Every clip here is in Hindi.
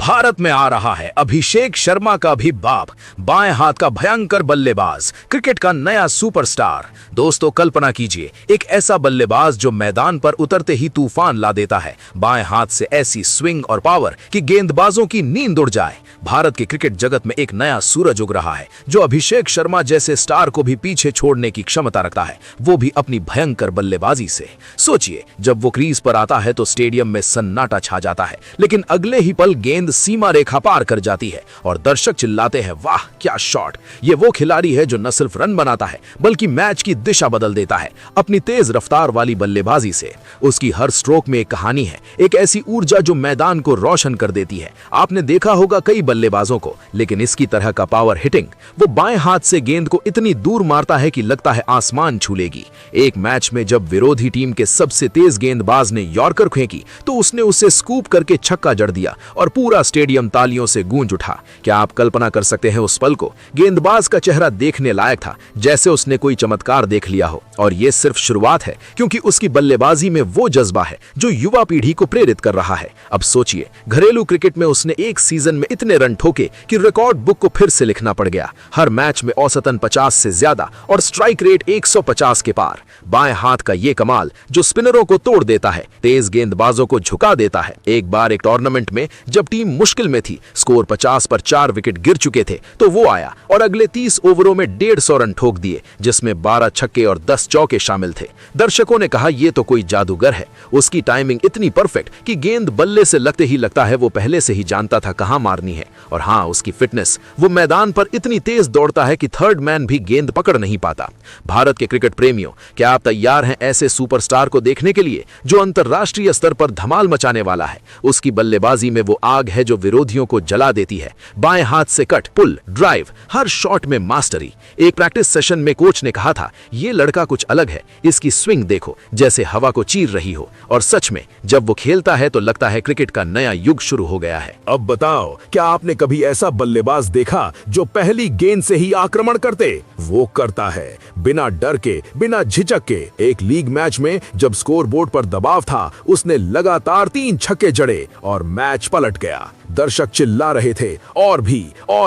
भारत में आ रहा है अभिषेक शर्मा का भी बाप, बाएं हाथ का भयंकर बल्लेबाज, क्रिकेट का नया सुपरस्टार। दोस्तों कल्पना कीजिए, एक ऐसा बल्लेबाज जो मैदान पर उतरते ही तूफान ला देता है, बाएं हाथ से ऐसी स्विंग और पावर कि गेंदबाजों की नींद उड़ जाए। भारत के क्रिकेट जगत में एक नया सूरज उग रहा है जो अभिषेक शर्मा जैसे स्टार को भी पीछे छोड़ने की क्षमता रखता है, वो भी अपनी भयंकर बल्लेबाजी से। सोचिए, जब वो क्रीज पर आता है तो स्टेडियम में सन्नाटा छा जाता है, लेकिन अगले ही पल गेंद सीमा रेखा पार कर जाती है और दर्शक चिल्लाते हैं, वाह क्या शॉट। ये वो खिलाड़ी है जो न सिर्फ रन बनाता है बल्कि मैच की दिशा बदल देता है अपनी तेज रफ्तार वाली बल्लेबाजी से। उसकी हर स्ट्रोक में एक कहानी है, एक ऐसी ऊर्जा जो मैदान को रोशन कर देती है। आपने देखा होगा कई बल्लेबाजों को, लेकिन इसकी तरह का पावर हिटिंग, वो बाएं हाथ से गेंद को इतनी दूर मारता है कि लगता है आसमान छू लेगी। एक मैच में जब विरोधी टीम के सबसे तेज गेंदबाज ने यॉर्कर फेंकी तो उसने उसे स्कूप करके छक्का जड़ दिया और पूरा स्टेडियम तालियों से गूंज उठा। क्या आप कल्पना कर सकते हैं उस पल को? गेंदबाज का चेहरा देखने लायक था, जैसे उसने कोई चमत्कार देख लिया हो। और ये सिर्फ शुरुआत है, क्योंकि उसकी बल्लेबाजी में वो जज्बा है जो युवा पीढ़ी को प्रेरित कर रहा है। अब सोचिए, घरेलू क्रिकेट में उसने एक सीजन में इतने रन ठोके कि रिकॉर्ड बुक को फिर से लिखना पड़ गया। हर मैच में औसतन 50 से ज्यादा और स्ट्राइक रेट 150 के पार। बाएं हाथ का ये कमाल जो स्पिनरों को तोड़ देता है, तेज गेंदबाजों को झुका देता है। एक बार एक टूर्नामेंट में जब टीम मुश्किल में थी, स्कोर 50 पर 4 विकेट गिर चुके थे, तो वो आया और अगले 30 ओवरों में 150 रन ठोक दिए, जिसमें 12 छक्के और 10 चौके शामिल थे। दर्शकों ने कहा, ये तो कोई जादूगर है। उसकी टाइमिंग इतनी परफेक्ट कि गेंद बल्ले से लगते ही लगता है वो पहले से ही जानता था कहां मारनी है। और हाँ, उसकी फिटनेस, वो मैदान पर इतनी तेज दौड़ता है कि थर्ड मैन भी गेंद पकड़ नहीं पाता। भारत के क्रिकेट प्रेमियों, क्या आप तैयार हैं ऐसे सुपरस्टार को देखने के लिए जो अंतर्राष्ट्रीय स्तर पर धमाल मचाने वाला है? उसकी बल्लेबाजी में वो आग है जो विरोधियों को जला देती है। बाएं हाथ से कट, पुल, ड्राइव, हर शॉट में मास्टरी। एक प्रैक्टिस सेशन में कोच ने कहा था, ये लड़का कुछ अलग है, इसकी स्विंग देखो जैसे हवा को चीर रही हो। और सच में जब वो खेलता है तो लगता है क्रिकेट का नया युग शुरू हो गया है। अब बताओ, क्या आपने कभी ऐसा बल्लेबाज देखा जो पहली गेंद से ही आक्रमण करते? वो करता है बिना डर के, बिना झिझक के। एक लीग मैच में जब स्कोर बोर्ड पर दबाव था, उसने लगातार 3 छक्के जड़े और मैच पलट गया। दर्शक चिल्ला रहे थे, और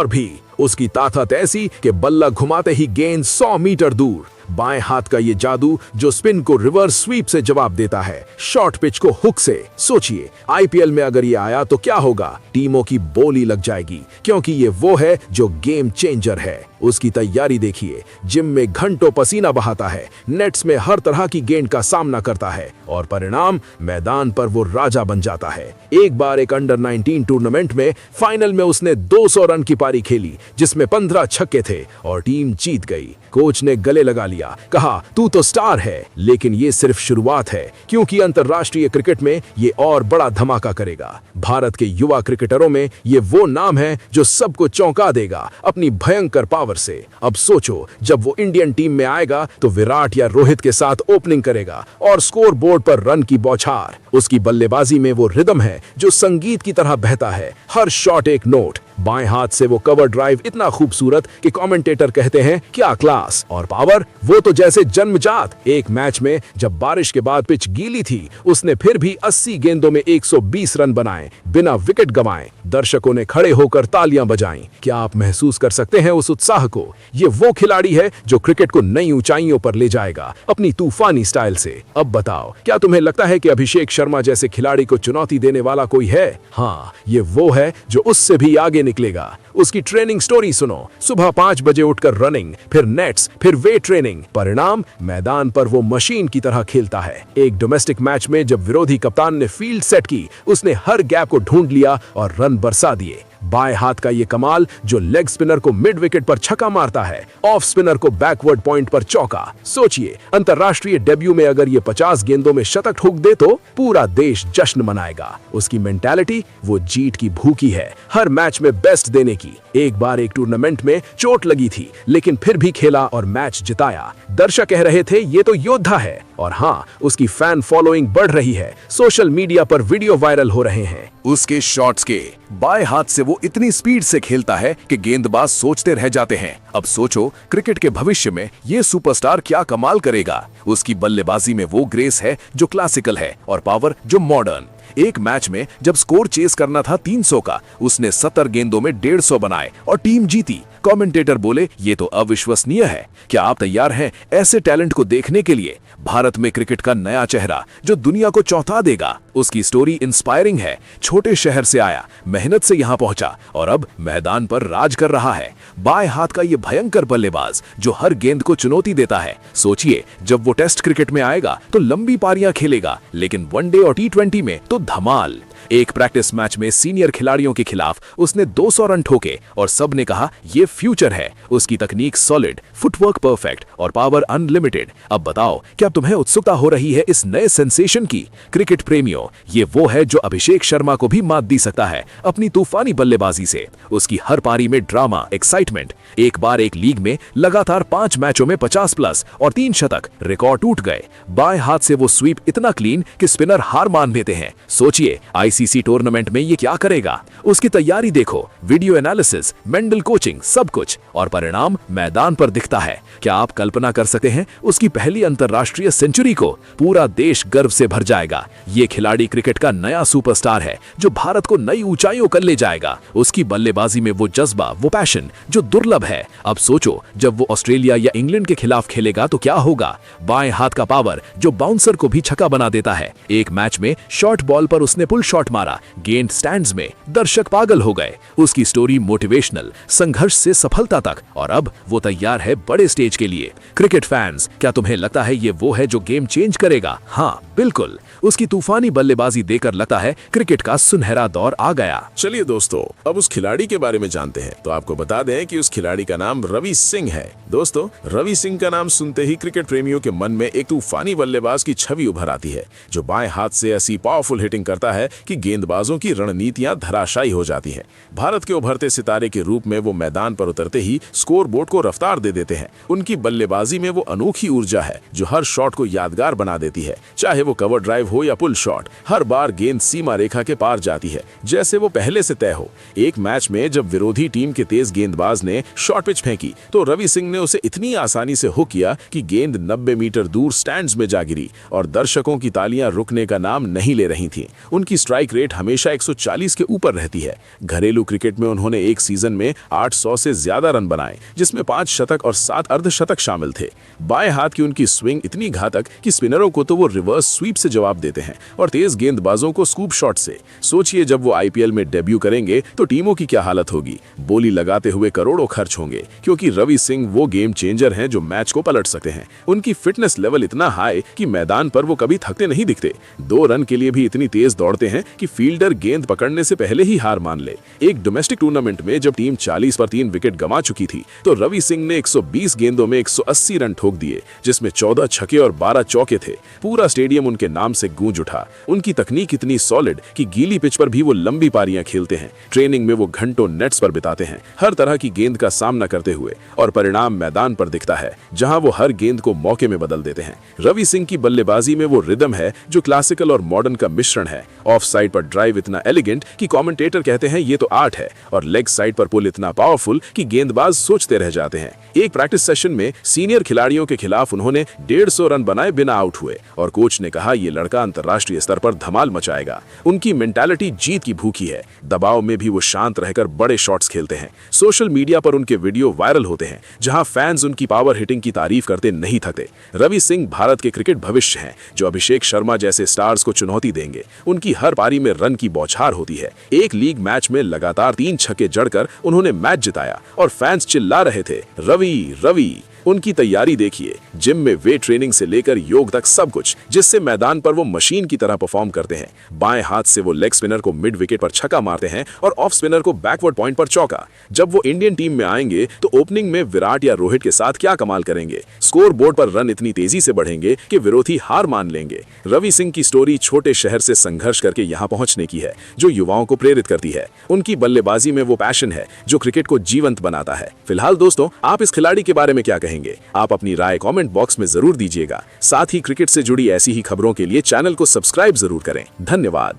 भी। उसकी ताकत ऐसी कि बल्ला घुमाते ही गेंद 100 मीटर दूर। बाएं हाथ का ये जादू जो स्पिन को रिवर्स स्वीप से जवाब देता है, शॉर्ट पिच को हुक से। सोचिए, आईपीएल में अगर ये आया तो क्या होगा? टीमों की बोली लग जाएगी, क्योंकि ये वो है जो गेम चेंजर है। उसकी तैयारी देखिए, जिम में घंटों पसीना बहाता है, नेट्स में हर तरह की गेंद का सामना करता है और परिणाम, मैदान पर वो राजा बन जाता है। एक बार एक अंडर 19 टूर्नामेंट में फाइनल में उसने 200 रन की पारी खेली, जिसमें 15 छक्के थे और टीम जीत गई। कोच ने गले लगा लिया, कहा, तू तो स्टार है, लेकिन ये सिर्फ शुरुआत है, क्योंकि अंतर्राष्ट्रीय क्रिकेट में ये और बड़ा धमाका करेगा। भारत के युवा क्रिकेटरों में ये वो नाम है जो सबको चौंका देगा अपनी भयंकर पावर से। अब सोचो, जब वो इंडियन टीम में आएगा तो विराट या रोहित के साथ ओपनिंग करेगा और स्कोर बोर्ड पर रन की बौछार। उसकी बल्लेबाजी में वो रिदम है जो संगीत की तरह बहता है, हर शॉट एक नोट। बाएं हाथ से वो कवर ड्राइव इतना खूबसूरत कि कमेंटेटर कहते हैं, क्या क्लास। और पावर, वो तो जैसे जन्मजात। एक मैच में जब बारिश के बाद पिच गीली थी, उसने फिर भी 80 गेंदों में 120 रन बनाए, बिना विकेट गंवाए। दर्शकों ने खड़े होकर तालियां बजाईं। क्या आप महसूस कर सकते हैं उस उत्साह को? ये वो खिलाड़ी है जो क्रिकेट को नई ऊंचाइयों पर ले जाएगा अपनी तूफानी स्टाइल से। अब बताओ, क्या तुम्हें लगता है कि अभिषेक शर्मा जैसे खिलाड़ी को चुनौती देने वाला कोई है? हाँ, ये वो है जो उससे भी आगे निकलेगा। उसकी ट्रेनिंग स्टोरी सुनो। सुबह 5 बजे उठकर रनिंग, फिर नेट्स, फिर वेट ट्रेनिंग। परिणाम, मैदान पर वो मशीन की तरह खेलता है। एक डोमेस्टिक मैच में जब विरोधी कप्तान ने फील्ड सेट की, उसने हर गैप को ढूंढ लिया और रन बरसा दिए। बाएं हाथ का ये कमाल जो लेग स्पिनर को मिड विकेट पर छक्का मारता है, ऑफ स्पिनर को बैकवर्ड पॉइंट पर चौका। सोचिए, अंतर्राष्ट्रीय डेब्यू में अगर ये 50 गेंदों में शतक ठोक दे तो पूरा देश जश्न मनाएगा। उसकी मेंटालिटी, वो जीत की भूखी है, हर मैच में बेस्ट देने की। एक बार एक टूर्नामेंट में चोट लगी थी, लेकिन फिर भी खेला और मैच जिताया। दर्शक कह रहे थे, ये तो योद्धा है। और हाँ, उसकी फैन फॉलोइंग बढ़ रही है, सोशल मीडिया पर वीडियो वायरल हो रहे हैं। उसके शॉट्स के बाएं हाथ से वो वो इतनी स्पीड से खेलता है कि गेंदबाज सोचते रह जाते हैं। अब सोचो क्रिकेट के भविष्य में ये सुपरस्टार क्या कमाल करेगा। उसकी बल्लेबाजी में वो ग्रेस है जो क्लासिकल है और पावर जो मॉडर्न। एक मैच में जब स्कोर चेस करना था 300 का, उसने 70 गेंदों में 150 बनाए और टीम जीती। कमेंटेटर बोले ये तो अविश्वसनीय है। क्या आप तैयार हैं ऐसे टैलेंट को देखने के लिए? भारत में क्रिकेट का नया चेहरा जो दुनिया को चौंका देगा। उसकी स्टोरी इंस्पायरिंग है। छोटे शहर से आया, मेहनत से यहां पहुंचा और अब मैदान पर राज कर रहा है। बाएं हाथ का ये भयंकर बल्लेबाज जो हर गेंद को चुनौती देता है। सोचिए जब वो टेस्ट क्रिकेट में आएगा तो लंबी पारियां खेलेगा, लेकिन वनडे और T20 में तो धमाल। एक प्रैक्टिस मैच में सीनियर खिलाड़ियों के खिलाफ उसने 200 रन ठोके और सबने कहा ये फ्यूचर है। उसकी तकनीक सॉलिड, फुटवर्क परफेक्ट और पावर अनलिमिटेड। अब बताओ क्या तुम्हें उत्सुकता हो रही है इस नए सेंसेशन की? क्रिकेट प्रेमियों, ये वो है जो अभिषेक शर्मा को भी मात दी सकता है अपनी तूफानी बल्लेबाजी से। उसकी हर पारी में ड्रामा, एक्साइटमेंट। एक बार एक लीग में लगातार 5 मैचों में 50+ और 3 शतक, रिकॉर्ड टूट गए। बाएं हाथ से वो स्वीप इतना क्लीन कि स्पिनर हार मान लेते हैं। सोचिए आईसीसी टूर्नामेंट में ये क्या करेगा। उसकी तैयारी देखो, वीडियो एनालिसिस, मेंटल कोचिंग, सब कुछ, और परिणाम मैदान पर दिखता है। क्या आप कल्पना कर सकते हैं उसकी पहली अंतरराष्ट्रीय सेंचुरी को? पूरा देश गर्व से भर जाएगा। ये खिलाड़ी क्रिकेट का नया सुपरस्टार है जो भारत को नई ऊंचाइयों कर ले जाएगा। उसकी बल्लेबाजी में वो जज्बा, वो पैशन जो दुर्लभ है। अब सोचो जब वो ऑस्ट्रेलिया या इंग्लैंड के खिलाफ खेलेगा तो क्या होगा। बाएं हाथ का पावर जो बाउंसर को भी छक्का बना देता है। एक मैच में शॉर्ट बॉल पर उसने पुल शॉट मारा, गेंद स्टैंड्स में, दर्शक पागल हो गए। उसकी स्टोरी मोटिवेशनल, संघर्ष से सफलता तक, और अब वो तैयार है बड़े स्टेज के लिए। क्रिकेट फैंस, क्या तुम्हें लगता है ये वो है जो गेम चेंज करेगा? हाँ बिल्कुल। उसकी तूफानी बल्लेबाजी देखकर लगता है क्रिकेट का सुनहरा दौर आ गया। चलिए दोस्तों, अब उस खिलाड़ी के बारे में जानते हैं। तो आपको बता दें कि उस खिलाड़ी का नाम रवि सिंह है। दोस्तों, रवि सिंह का नाम सुनते ही क्रिकेट प्रेमियों के मन में एक तूफानी बल्लेबाज की छवि उभर आती है जो बाएं हाथ से ऐसी पावरफुल हिटिंग करता है कि गेंदबाजों की रणनीतियां धराशायी हो जाती हैं। भारत के उभरते सितारे के रूप में वो मैदान पर उतरते ही स्कोर बोर्ड को रफ्तार दे देते हैं। उनकी बल्लेबाजी में वो अनोखी ऊर्जा है जो हर शॉट को यादगार बना देती है। चाहे वो कवर ड्राइव हो या पुल शॉट, हर बार गेंद सीमा रेखा के पार जाती है जैसे वो पहले से तय हो। एक मैच में जब विरोधी टीम के तेज गेंदबाज ने शॉर्ट पिच फेंकी तो रवि सिंह ने उसे इतनी आसानी से हुक किया कि गेंद 90 मीटर दूर स्टैंड्स में जा गिरी और दर्शकों की तालियां रुकने का नाम नहीं ले रही थीं। उनकी स्ट्राइक रेट हमेशा 140 के ऊपर रहती है। घरेलू क्रिकेट में उन्होंने एक सीजन में 800 से ज्यादा रन बनाए जिसमें 5 शतक और 7 अर्धशतक शामिल थे। बाएं हाथ की उनकी स्विंग इतनी घातक कि स्पिनरों को तो वो रिवर्स स्वीप से जवाब देते हैं और तेज गेंदबाजों को स्कूप शॉट से। सोचिए जब वो आईपीएल में डेब्यू करेंगे तो टीमों की क्या हालत होगी। बोली लगाते हुए करोड़ों खर्च होंगे क्योंकि रवि सिंह वो गेम चेंजर हैं जो मैच को पलट सकते हैं। उनकी फिटनेस लेवल इतना हाई कि मैदान पर वो कभी थकते नहीं दिखते। 2 रन के लिए भी इतनी तेज दौड़ते हैं कि फील्डर गेंद पकड़ने से पहले ही हार मान ले। एक डोमेस्टिक टूर्नामेंट में जब टीम 40 पर 3 विकेट गंवा चुकी थी तो रवि सिंह ने 120 गेंदों में 180 रन ठोक दिए जिसमें 14 छक्के और 12 चौके थे। पूरा स्टेडियम उनके नाम से गूंज उठा। उनकी तकनीक इतनी सॉलिड कि गीली पिच पर भी वो लंबी पारियां खेलते हैं। ट्रेनिंग में वो घंटों नेट्स पर बिताते हैं हर तरह की गेंद का सामना करते हुए, और परिणाम मैदान पर दिखता है जहां वो हर गेंद को मौके में बदल देते हैं। रवि सिंह की बल्लेबाजी में वो रिदम है जो क्लासिकल और मॉडर्न का मिश्रण है। ऑफ साइड पर ड्राइव इतना एलिगेंट कि कमेंटेटर कहते हैं ये तो आर्ट है, और लेग साइड पर पुल इतना पावरफुल कि गेंदबाज सोचते रह जाते हैं। एक प्रैक्टिस सेशन में सीनियर खिलाड़ियों के खिलाफ उन्होंने 150 रन बनाए बिना आउट हुए, और कोच ने कहा ये लड़का अंतर्राष्ट्रीय स्तर पर धमाल मचाएगा। उनकी मेंटालिटी जीत की भूखी है। दबाव में भी वो शांत रहकर बड़े शॉट्स खेलते हैं। सोशल मीडिया पर उनके वीडियो वायरल होते हैं जहां फैंस उनकी पावर हिटिंग की तारीफ करते नहीं थकते। रवि सिंह भारत के क्रिकेट भविष्य हैं जो अभिषेक शर्मा जैसे स्टार्स को चुनौती देंगे। उनकी हर पारी में रन की बौछार होती है। एक लीग मैच में लगातार 3 छक्के जड़कर उन्होंने मैच जिताया और फैंस चिल्ला रहे थे रवि रवि। उनकी तैयारी देखिए, जिम में वेट ट्रेनिंग से लेकर योग तक सब कुछ, जिससे मैदान पर वो मशीन की तरह परफॉर्म करते हैं। बाएं हाथ से वो लेग स्पिनर को मिड विकेट पर छक्का मारते हैं और ऑफ स्पिनर को बैकवर्ड पॉइंट पर चौका। जब वो इंडियन टीम में आएंगे तो ओपनिंग में विराट या रोहित के साथ क्या कमाल करेंगे। स्कोर बोर्ड पर रन इतनी तेजी से बढ़ेंगे कि विरोधी हार मान लेंगे। रवि सिंह की स्टोरी छोटे शहर से संघर्ष करके यहाँ पहुंचने की है जो युवाओं को प्रेरित करती है। उनकी बल्लेबाजी में वो पैशन है जो क्रिकेट को जीवंत बनाता है। फिलहाल दोस्तों, आप इस खिलाड़ी के बारे में क्या कहेंगे? आप अपनी राय कमेंट बॉक्स में जरूर दीजिएगा। साथ ही क्रिकेट से जुड़ी ऐसी ही खबरों के लिए चैनल को सब्सक्राइब जरूर करें। धन्यवाद।